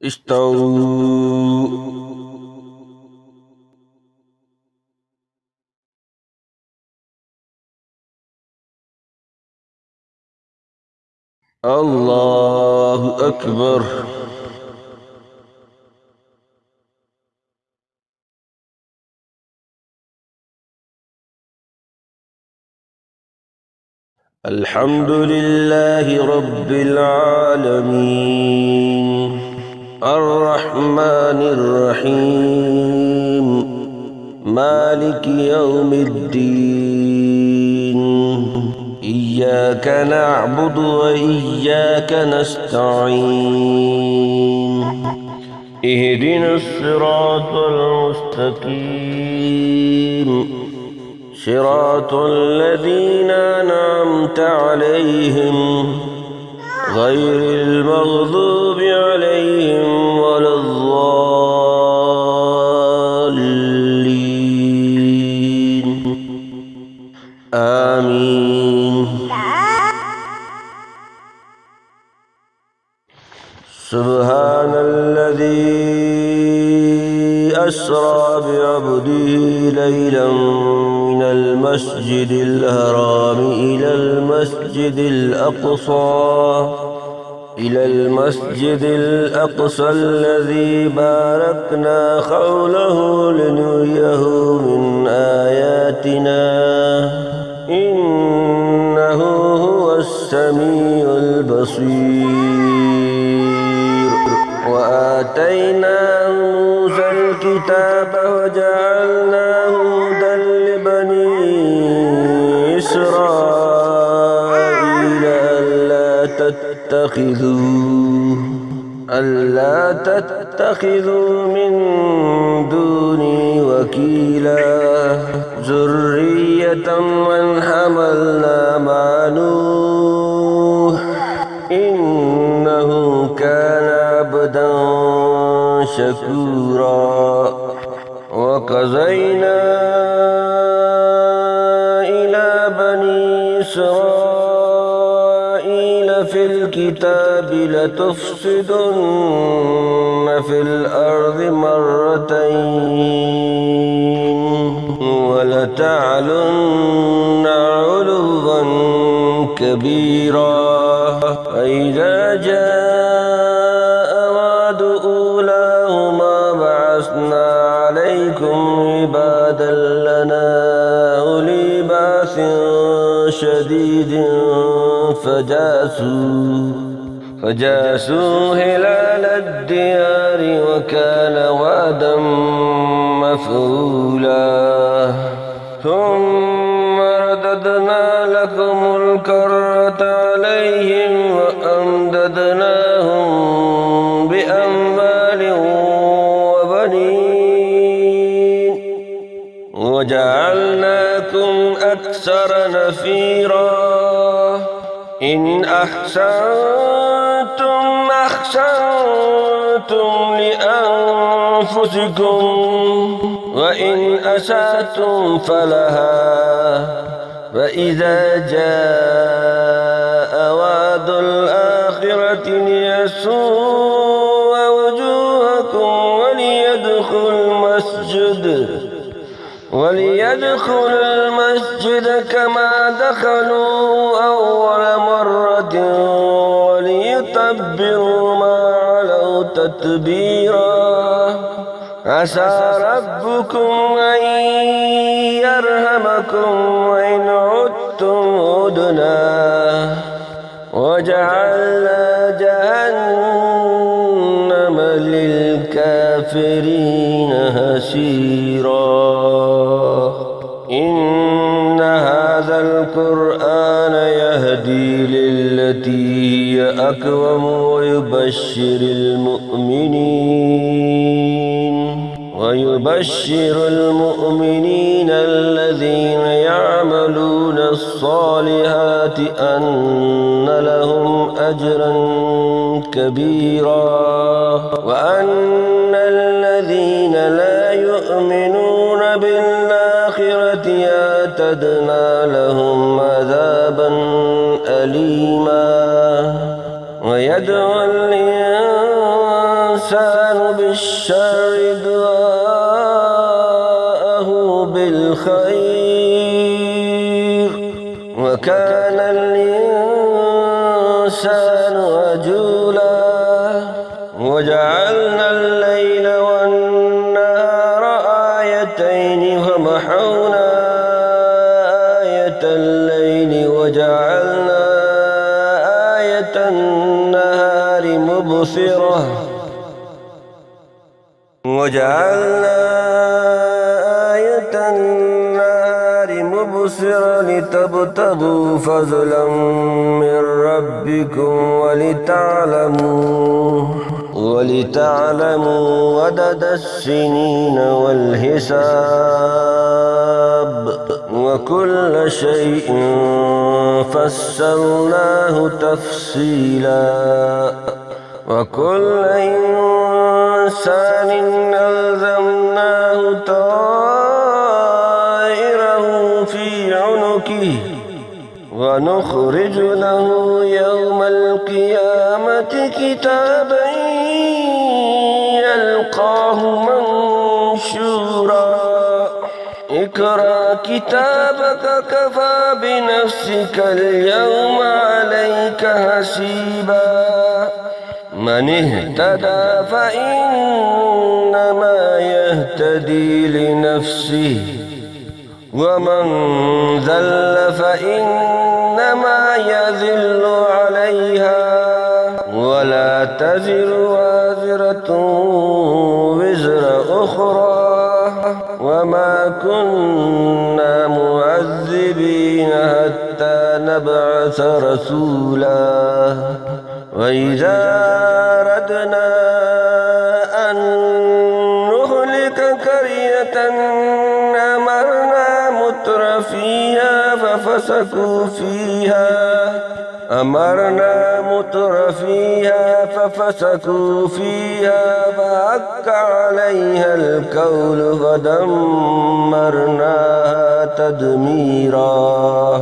استووا. الله أكبر. الحمد لله رب العالمين الرحمن الرحيم مالك يوم الدين إياك نعبد وإياك نستعين اهدنا الصراط المستقيم صراط الذين أنعمت عليهم غير المغضوب عليهم ولا الضالين آمين. سبحان الذي أسرى بعبده ليلا من المسجد الحرام إلى المسجد الأقصى الذي باركنا حوله لنريه من آياتنا إنه هو السميع البصير. وآتينا موسى الكتاب وجعلناه هدى لبني إسرائيل ألا تتخذوا من دوني وكيلا ذرية من حملنا مع نوح إنه كان عبدا شكورا. وقضينا إلى بني إسرائيل في الكتاب لتفسدن في الأرض مرتين ولتعلن علوا كبيرا. فإذا جاء وعد أولاهما بعثنا عليكم عبادا لنا أولي بأس شديد فجاسوا خلال الديار وكان وعدا مفعولا. ثم رددنا لكم الكرة عليهم وأمددناهم بأموال وبنين وجعلناكم أكثر نفيرا. إن أحسنتم أحسنتم لأنفسكم وإن أسأتم فلها. فإذا جاء وعد الآخرة ليسوء وجوهكم وليدخل المسجد كما دخلوا أول مرة وليتبروا ما علوا تتبيرا. عسى ربكم أن يرحمكم وإن عدتم عدنا وجعلنا جهنم للكافرين هسيرا. إن هذا القرآن يهدي للتي هي أقوم ويبشر المؤمنين الذين يعملون الصالحات أن لهم أجرا كبيرا. وأن الذين لا يؤمنون بالآخرة أعتدنا لهم عذابا أليما. ويدعو الإنسان الشر دعاءه بالخير وكان الإنسان عجولا وجعلنا الليل والنهار آيتين فمحونا آية الليل وجعلنا آية النهار مبصرة لتبتغوا فضلا من ربكم ولتعلموا عدد السنين والحساب وكل شيء فصلناه تفصيلا وكل إنسان ألزمناه طائره في عنقه ونخرج له يوم القيامة كتابا يلقاه منشورا اقرأ كتابك كفى بنفسك اليوم عليك حسيبا من اهتدى فإنما يهتدي لنفسه ومن ذل فإنما يذل عليها ولا تزر وازرة وزر أخرى وما كنا معذبين حتى نبعث رسولا وإذا أردنا أن نهلك قرية أمرنا متر فيها ففسقوا فيها فحق عليها القول فدمرناها تدميرا.